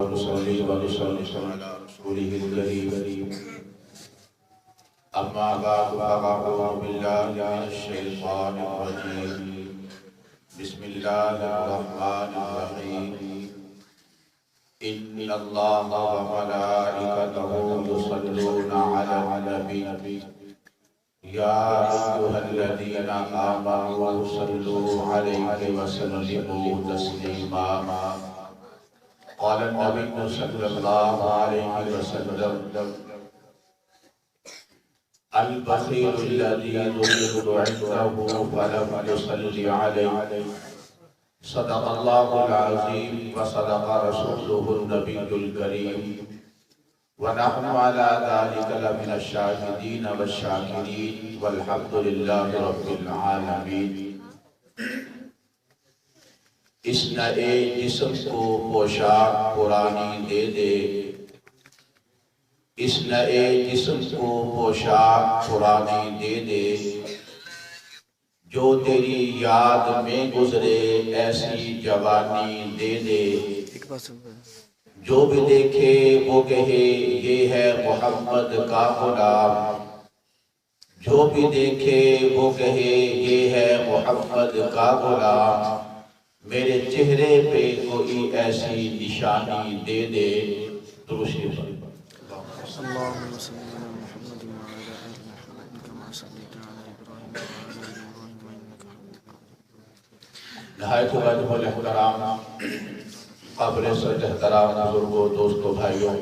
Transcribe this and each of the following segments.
ونصلي ونسلم على رسوله الكريم أما بعد فأعوذ بالله من الشيطان الرجيم بسم الله الرحمن الرحيم إن الله وملائكته يصلون على النبي يا أيها الذين آمنوا صلوا عليه وسلموا تسليما قال النبي صلى الله عليه وسلم البخيل الذي يذكر عنده فلم يصلي عليه صدق الله العظيم وصدق رسوله النبي الكريم ونحن على ذلك لمن الشاهدين والشاكرين والحمد لله رب العالمين۔ اس نئے جسم کو پوشاک پرانی دے دے، اس نئے جسم کو پوشاک پرانی دے دے، جو تیری یاد میں گزرے ایسی جوانی دے دے، جو بھی دیکھے وہ کہے یہ ہے محمد کا غلام، جو بھی دیکھے وہ کہے یہ ہے محمد کا غلام، میرے چہرے پہ کوئی ایسی نشانی دے دے۔ درود شریف اللهم صل على محمد وعلى آل محمد كما صليت على إبراهيم وعلى آل إبراهيم إنك حميد مجيد۔ نہایت واجب الاحترام قابل صد احترام بزرگوں، دوستوں، بھائیوں،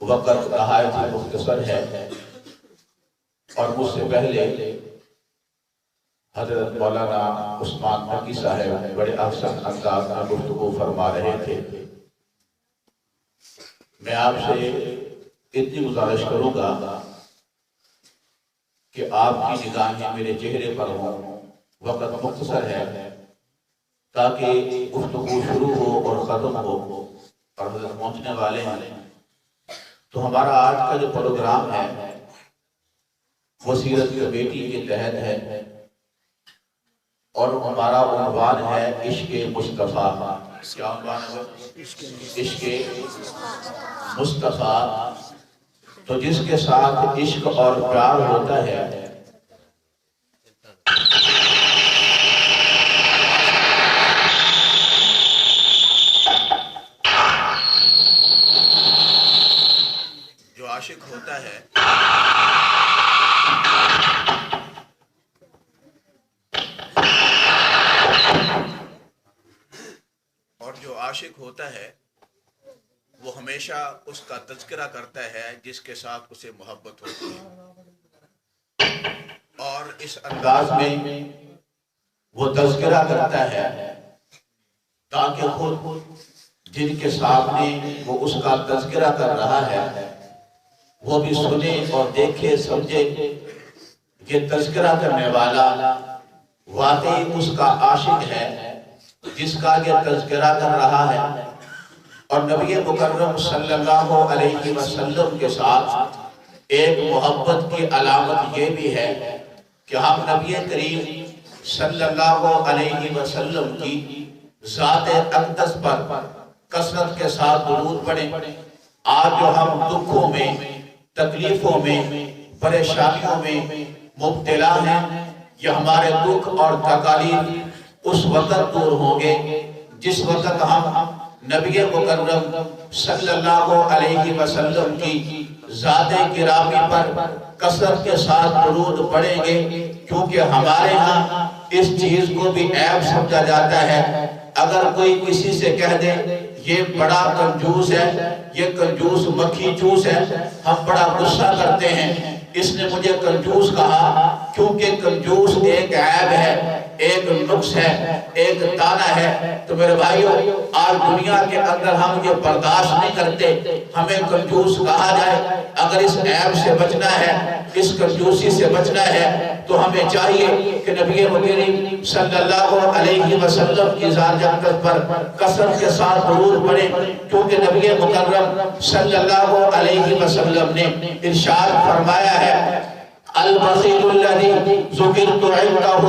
وقت نہایت ہی مختصر ہے اور مجھ سے پہلے حضرت مولانا عثمان مکی صاحب بڑے احسن انداز میں گفتگو فرما رہے تھے۔ میں آپ سے اتنی گزارش کروں گا کہ آپ کی نگاہیں میرے چہرے پر ہوں، وقت مختصر ہے تاکہ گفتگو شروع ہو اور ختم ہو اور حضرت پہنچنے والے ہیں۔ تو ہمارا آج کا جو پروگرام ہے وہ سیرت کمیٹی کے تحت ہے اور ہمارا عنوان ہے عشق مصطفیٰ۔ کیا عنوان ہے؟ عشق مصطفیٰ۔ تو جس کے ساتھ عشق اور پیار ہوتا ہے جو عاشق ہوتا ہے عاشق ہوتا ہے وہ ہمیشہ اس کا تذکرہ کرتا ہے جس کے ساتھ اسے محبت ہوتی ہے، اور اس انداز میں وہ تذکرہ کرتا ہے تاکہ خود جن کے سامنے وہ اس کا تذکرہ کر رہا ہے وہ بھی سنے اور دیکھے سمجھے کہ تذکرہ کرنے والا واقعی اس کا عاشق ہے جس کا یہ تذکرہ کر رہا ہے۔ اور نبی مکرم صلی اللہ علیہ وسلم کے ساتھ ایک محبت کی علامت یہ بھی ہے کہ ہم نبی کریم صلی اللہ علیہ وسلم کی ذات اقدس پر کثرت کے ساتھ درود پڑھیں۔ آج جو ہم دکھوں میں، تکلیفوں میں، پریشانیوں میں مبتلا ہیں، یہ ہمارے دکھ اور تکالیف اس وقت دور ہوں گے جس وقت ہم نبی مکرم صلی اللہ علیہ وسلم کی ذات گرامی پر کثرت کے ساتھ درود پڑھیں گے، کیونکہ ہمارے ہاں اس چیز کو بھی عیب سمجھا جاتا ہے۔ اگر کوئی کسی سے کہہ دے یہ بڑا کنجوس ہے، یہ کنجوس مکھی چوس ہے، ہم بڑا غصہ کرتے ہیں، اس نے مجھے کنجوس کہا، کیونکہ کنجوس ایک عیب ہے، ایک نقص ہے، ایک تانا ہے۔ تو میرے بھائیوں، آج دنیا کے اندر ہم یہ برداشت نہیں کرتے ہمیں کنجوس کہا جائے۔ اگر اس عیب سے بچنا ہے، اس کنجوسی سے بچنا ہے، تو ہمیں چاہیے کہ نبی کریم صلی اللہ علیہ وسلم کی ذات اقدس پر کثرت کے ساتھ درود پڑھیں، کیونکہ نبی مکرم صلی اللہ علیہ وسلم نے ارشاد فرمایا ہے البخیل الذی ذکرت عنده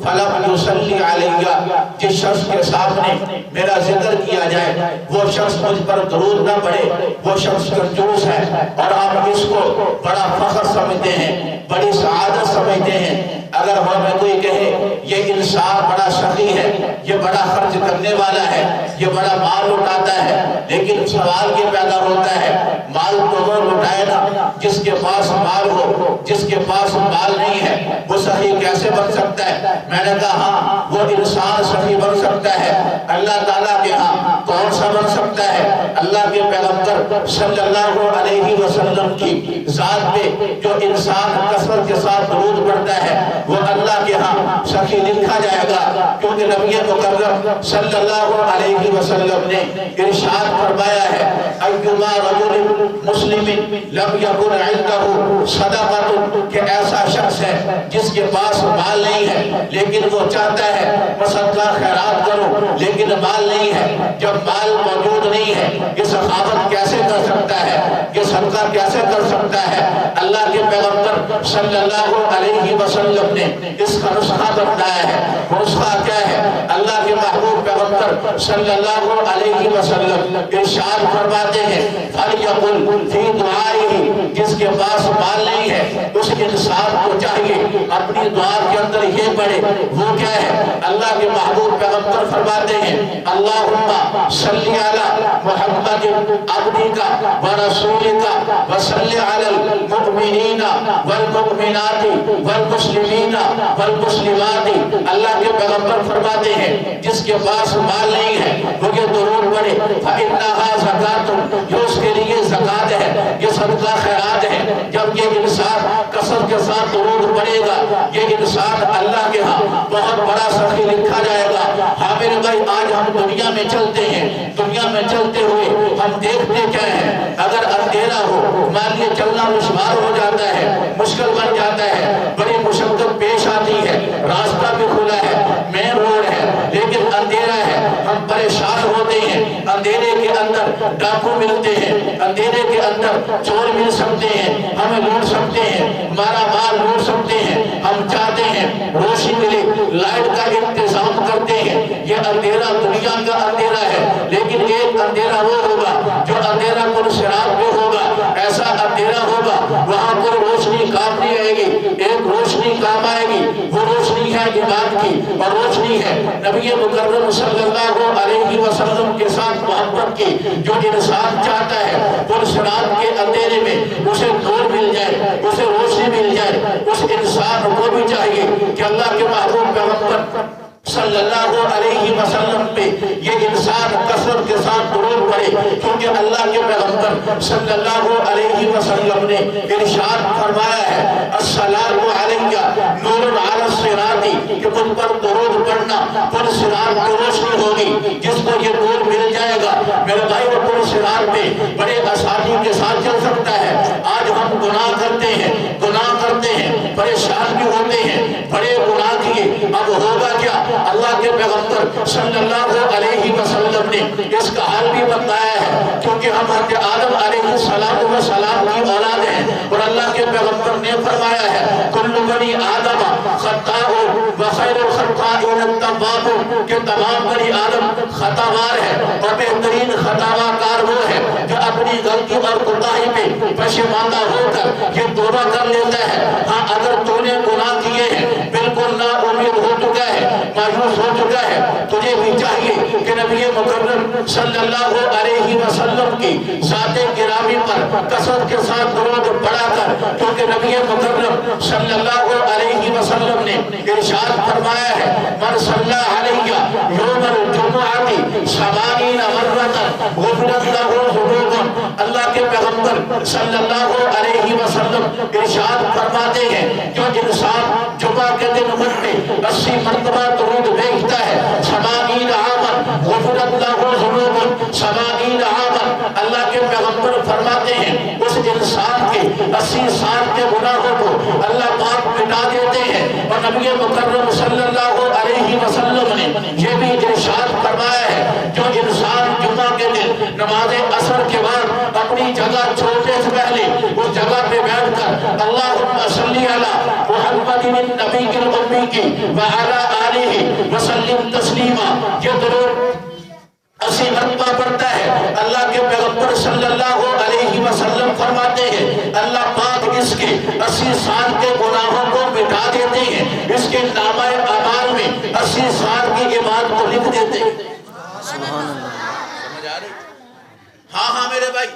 فلم یصلی علیہ، جس شخص کے سامنے میرا ذکر کیا جائے وہ شخص مجھ پر درود نہ پڑھے، وہ شخص کنجوس ہے، اور آپ اس کو بڑا فخر سمجھتے ہیں، بڑی سعادت سمجھتے ہیں۔ اگر ہمیں کوئی کہے یہ انسان بڑا سخی ہے، یہ بڑا خرچ کرنے والا ہے، یہ بڑا مال لٹاتا ہے، لیکن سوال یہ پیدا ہوتا ہے مال تو وہ لٹائے نا جس کے پاس مال ہو، جس کے پاس مال نہیں ہے وہ سخی کیسے بن سکتا ہے؟ میں نے کہا ہاں وہ انسان سخی بن سکتا ہے، اللہ تعالیٰ کے ہاں کون سا بن سکتا ہے؟ اللہ کے پیغمبر صلی اللہ علیہ وسلم کی ذات پہ جو انسان کثرت کے ساتھ درود پڑھتا ہے وہ اللہ کے ہاں سخی لکھا جائے گا، کیونکہ نبی مکرم صلی اللہ علیہ وسلم نے ارشاد فرمایا ہے ایما رجل مسلم لم یکن عنده صدقۃ، کہ ایسا شخص ہے جس کے پاس مال نہیں ہے لیکن وہ چاہتا ہے صدقہ خیرات کرو لیکن مال نہیں ہے، جب مال موجود نہیں ہے یہ سخاوت کیسے کر سکتا ہے، یہ صدقہ کیسے کر سکتا ہے؟ اللہ کے پیغمبر صلی اللہ علیہ وسلم نے اس کا نسخہ بتایا ہے۔ نسخہ کیا ہے؟ اللہ کے محبوب پیغمبر صلی اللہ علیہ وسلم ارشاد فرماتے ہیں فَلْيَقُلْ فِي دُعَائِهِ، جس کے پاس مال نہیں ہے اس انسان کو چاہیے اپنی دعا کے اندر یہ پڑھے، وہ کیا ہے؟ اللہ کے محبوب پیغمبر فرماتے ہیں اللہم صلی علی محمد عبدک ورسولک وصلی علی المؤمنین والمؤمنات والمسلمین والمسلمات۔ اللہ کے پیغمبر فرماتے ہیں جس کے پاس مال نہیں ہے وہ یہ درود پڑھے فَإِنَّهَا زَكَاةٌ، یہ اس کے لیے زکوٰۃ ہے، یہ صدقہ خیرات ہے۔ جب یہ انسان کثرت کے ساتھ درود پڑھے گا یہ انسان اللہ کے ہاں بہت بڑا سخی لکھا جائے گا۔ ہاں میرے بھائی آج ہم دنیا میں چلتے ہیں، دنیا میں چلتے ہوئے ہم دیکھتے کیا ہیں؟ اگر اندھیرا ہو مان لیے چلنا دشوار ہو جاتا ہے، مشکل بن جاتا ہے، بڑی مشقت پیش آتی ہے، راستہ بھی کھلا ہے، مین روڈ ہے لیکن اندھیرا ہے، ہم پریشان ہوتے ہیں۔ اندھیرے کے اندر ڈاکو ملتے ہیں، اندھیرے کے اندر چور مل سکتے ہیں، ہمیں لوٹ سکتے ہیں، ہمارا مال لوٹ سکتے ہیں۔ ہم چاہتے ہیں روشنی ملے، لائٹ کا انتظام کرتے ہیں۔ یہ اندھیرا دنیا کا اندھیرا ہے، لیکن ایک اندھیرا وہ ہوگا جو اندھیرا پر صراط میں ہوگا، ایسا اندھیرا ہوگا وہاں پر روشنی کام نہیں آئے گی، ایک روشنی کام آئے گی، وہ روشنی ہے ایمان کی، اور روشنی ہے نبی مکرم صلی اللہ علیہ وسلم کے ساتھ محبت کی۔ جو انسان چاہتا ہے وہ صراط کے اندھیرے میں اسے نور مل جائے، اسے روشنی مل جائے، اس انسان کو بھی چاہیے کہ اللہ کے محبوب پیغمبر صلی اللہ علیہ وسلم پہ یہ انسان کثرت کے ساتھ درود پڑھے، کیونکہ اللہ کے پیغمبر صلی اللہ علیہ وسلم نے ارشاد فرمایا ہے السلام علیہ نور علی الصراط، کہ مجھ پر درود پڑھنا پر صراط کی روشنی ہوگی، جس کو یہ نور مل جائے گا میرے بھائی وہ پر صراط پہ بڑے آسانی کے ساتھ چل سکتا ہے۔ آج ہم گناہ کرتے ہیں، پریشان بھی ہوتے ہیں، بڑے گناہ کیے، اب ہوگا کیا؟ اللہ کے پیغمبر صلی اللہ علیہ وسلم نے اس کا حل بھی بتایا ہے، کیونکہ ہم حضرت آدم علیہ السلام کی اولاد ہیں، اور اللہ کے پیغمبر نے فرمایا ہے کل بنی آدم خطاء وخیر الخطائین التوابون، کہ تمام بنی آدم خطاوار ہے اور بہترین خطاوار کار وہ ہے جو اپنی غلطی اور کوتاہی پہ پشیمانہ ہو کر یہ توبہ کر لیتا ہے۔ ہاں اگر تو نے گناہ کیے ہیں بالکل نا امید ہو چکا ہے، مایوس ہو چکا ہے، تجھے بھی چاہیے کہ نبی مکرم صلی اللہ علیہ وسلم کی ذات گرامی پر کثرت کے ساتھ درود پڑھا کر، کیونکہ نبی مکرم صلی اللہ علیہ وسلم نے ارشاد فرمایا ہے من صلی علیہ یوم الجمعہ 80 مرۃ غفرت لہ ذنوب۔ اللہ کے پیغمبر صلی اللہ علیہ وسلم ارشاد فرماتے ہیں جو انسان جمعہ کے دن مجھ پہ 80 مرتبہ درود بھیجتا ہے 80 عامًا غفرت لہ ذنوب 80 عامًا، اللہ کے پیغمبر فرماتے ہیں اس انسان کے 80 سال کے گناہوں کو اللہ پاک مٹا دیتے ہیں۔ اور نبی مکرم صلی اللہ علیہ وسلم نے یہ بھی ارشاد فرمایا ہے جو انسان جمعہ کے دن نماز عصر کے بعد اپنی جگہ چھوڑنے سے پہلے اس جگہ پہ بیٹھ کر اللہم صلی صلی علی محمد النبی الأمی کی وعلی آلہ وسلم تسلیما. یہ درود 80 مرتبہ پڑھتا ہے. اللہ کے پیغمبر صلی اللہ علیہ وسلم فرماتے ہیں اللہ پاک اس کے 80 سال کے گناہوں کو مٹا دیتے ہیں, اس کے نامہ اعمال میں 80 سال کی عبادت کو لکھ دیتے ہیں. سمجھ آ رہی؟ ہاں میرے بھائی,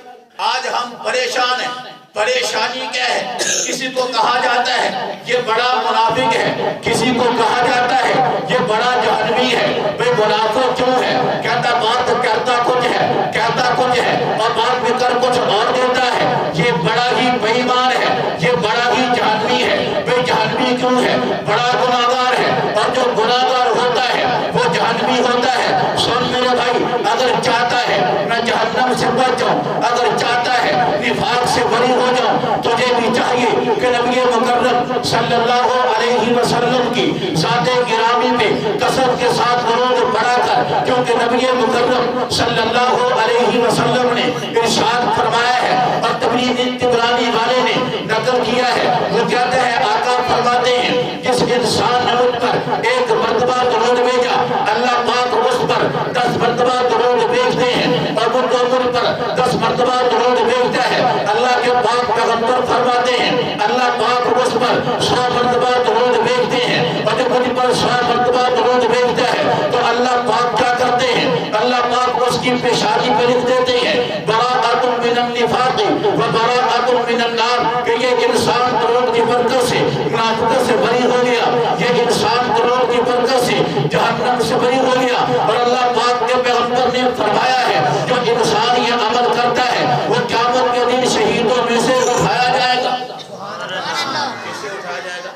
آج ہم پریشان ہیں. پریشانی کیا ہے؟ کسی کو کہا جاتا ہے یہ بڑا منافق ہے, کسی کو کہا جاتا ہے یہ بڑا جہنمی ہے. بے منافق کیوں ہے؟ کہتا بات کرتا کچھ ہے, کہتا کچھ ہے اور بات میں کر کچھ اور دیتا ہے. یہ بڑا ہی بے ایمان ہے, یہ بڑا ہی جہنمی ہے. بے جہنمی کیوں ہے؟ بڑا گناہگار ہے, اور جو گناہگار ہوتا ہے وہ جہنمی ہوتا ہے. سن میرے بھائی, اگر چاہتا ہے میں جہنم سے بچ جاؤں, اگر چاہتا ہے نفاق سے بری ہو جاؤں, تجھے بھی چاہیے کہ نبی مکرم صلی اللہ علیہ وسلم کی ذات گرامی پہ کثرت کے ساتھ درود پڑھا کر, کیونکہ نبی مکرم صلی اللہ علیہ وسلم نے ارشاد فرمایا ہے اور تبلیغ طبرانی والے نے نقل کیا ہے. وہ کہتے ہیں آقا فرماتے ہیں جس انسان نے مجھ پر ایک مرتبہ درود بھیجا اللہ پاک اس پر 10 مرتبہ درود بھیجتے ہیں, اور مجھ پر 10 مرتبہ درود بھیجتا ہے. اللہ کے پاک پیغمبر فرماتے ہیں اللہ پاک اس پر 100 مرتبہ درود بھیجتے ہیں, اور جب مجھ پر 100 مرتبہ درود بھیجتا ہے تو اللہ پاک کیا کرتے ہیں؟ اللہ پاک اس کی پیشانی پہ لکھ دیتے ہیں براءۃ من النفاق و براءۃ من النار, کہ یہ انسان درود کی برکت سے منافقت سے بری ہو گیا, یہ انسان درود کی برکت سے جہنم سے بری ہو گیا. اور اللہ پاک کے پیغمبر نے فرمایا ہے جو انسان یہ عمل کرتا ہے وہ قیامت کے دن شہیدوں میں سے اٹھایا جائے گا. کسے اٹھایا جائے گا؟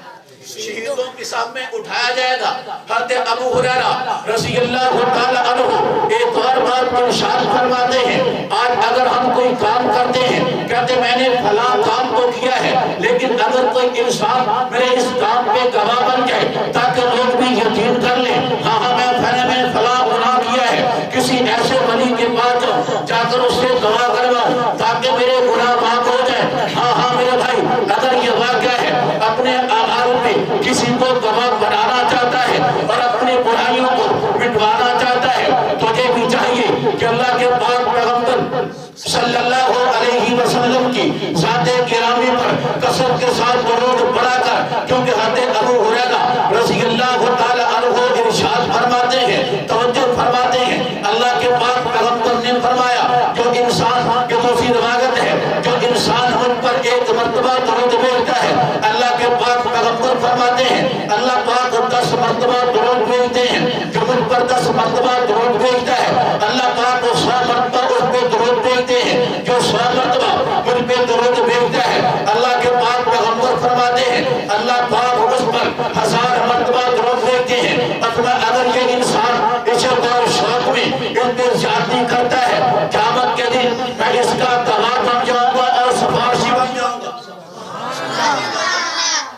شہیدوں کے سامنے اٹھایا جائے گا. حضرت ابو ہریرہ رضی اللہ تعالی عنہ ایک اور بات ارشاد فرماتے ہیں آج اگر ہم کوئی کام کرتے ہیں, کہتے میں نے فلاں کام تو کیا ہے, لیکن اگر کوئی انسان میرے اس کام پہ گواہ بن جائے تاکہ لوگ بھی یقین کر لیں ہاں میں نے فلاں گناہ کیا ہے, کسی ایسے ولی کے پاس جاؤں, جا کر اس سے گواہ کرواؤں تاکہ میرے گناہ معاف ہو جائے. ہاں میرے بھائی, اگر یہ واقعہ ہے اپنے اعمال پہ کسی کو گواہ بنانا چاہتا ہے اور اپنی برائیوں کو مٹوانا چاہتا ہے, تجھے بھی چاہیے کہ اللہ کے پاک پیغمبر صلی اللہ علیہ وسلم کی ذات گرامی پر کثرت کے ساتھ درود پڑھا کر, کیونکہ حضرت ابو ہریرہ رضی اللہ تعالی عنہ ارشاد فرماتے ہیں, توجہ فرماتے ہیں, اللہ کے پاک پیغمبر نے فرمایا جو انسان, یہ دوسری روایت ہے, جو انسان مجھ پر ایک مرتبہ درود بھیجتا ہے اللہ کے پاک پیغمبر فرماتے ہیں اللہ پاک 10 مرتبہ درود بھیجتے ہیں. جو مجھ پر 10 مرتبہ درود بھیجتا ہے اللہ پاک 100 مرتبہ اس پہ درود بھیجتے ہیں. جو 100 مرتبہ مجھ پہ درود بھیجتا ہے اللہ کے پاک پیغمبر فرماتے ہیں اللہ پاک اس پر 1000 مرتبہ درود بھیجتے ہیں. اگر یہ انسان اس اور شوق میں ان پہ زیادتی کرتا ہے, قیامت کے دن میں اس کا گواہ بن جاؤں گا اور سفارشی بن جاؤں گا.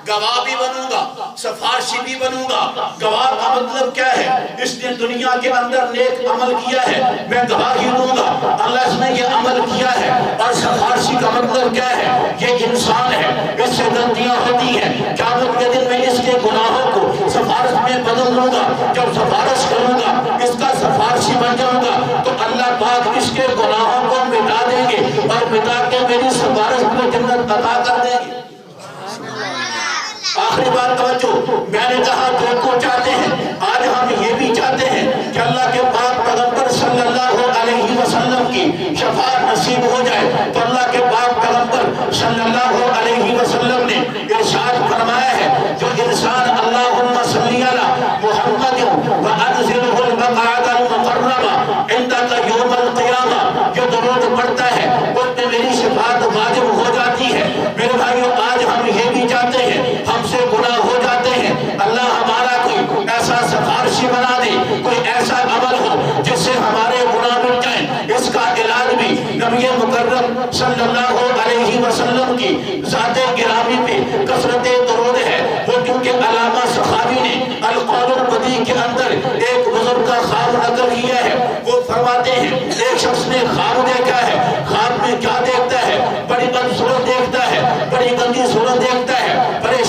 گواہ بھی بنوں گا, سفارشی بھی بنوں گا. گواہ کا مطلب کیا ہے؟ اس نے دنیا کے اندر نیک عمل کیا ہے, میں گواہی دوں گا اللہ اس نے یہ عمل کیا ہے. اور سفارشی کا مطلب کیا ہے؟ یہ انسان ہے, اس سے غلطیاں ہوتی ہیں, قیامت کے دن میں اس کے گناہوں کو سفارش میں بدل دوں گا. جب سفارش کروں گا, اس کا سفارشی بن جاؤں گا, تو اللہ پاک اس کے گناہوں کو مٹا دیں گے اور مٹا کے میری سفارش کو جنت عطا کر دیں گے. آخری بات توجہ, میں نے کہا جو کو چاہتے ہیں, آج ہم یہ بھی چاہتے ہیں کہ اللہ کے پاک پیغمبر صلی اللہ علیہ وسلم کی شفاعت نصیب ہو جائے. تو اللہ کے پاک پیغمبر صلی اللہ علیہ وسلم نے ارشاد فرمایا ہے جو انسان اللہم صلی علی محمد وانزلہ المقعد المقرب عندک یوم القیامہ یہ درود پڑھتا ہے, اس میں میری شفاعت واجب ہو جاتی ہے. میرے بھائیوں, آج ہم یہ بھی چاہتے ہیں, ہم سے گناہ ہو جاتے ہیں, اللہ ہمارا کوئی ایسا سفارشی بنا دے, کوئی ایسا عمل ہو جس سے ہمارے گناہ مٹ جائیں. اس کا علاج بھی نبی مکرم صلی اللہ علیہ وسلم کی ذات گرامی پہ کثرت درود ہے. وہ کیونکہ علامہ سخاوی نے القول البدیع کے اندر ایک بزرگ کا خواب نقل کیا ہے. وہ فرماتے ہیں ایک شخص نے خواب دیکھا ہے, خواب میں کیا دیکھتا ہے؟ بڑی بدصورت دیکھتا ہے, بڑی گندی صورت دیکھتا ہے, پریشان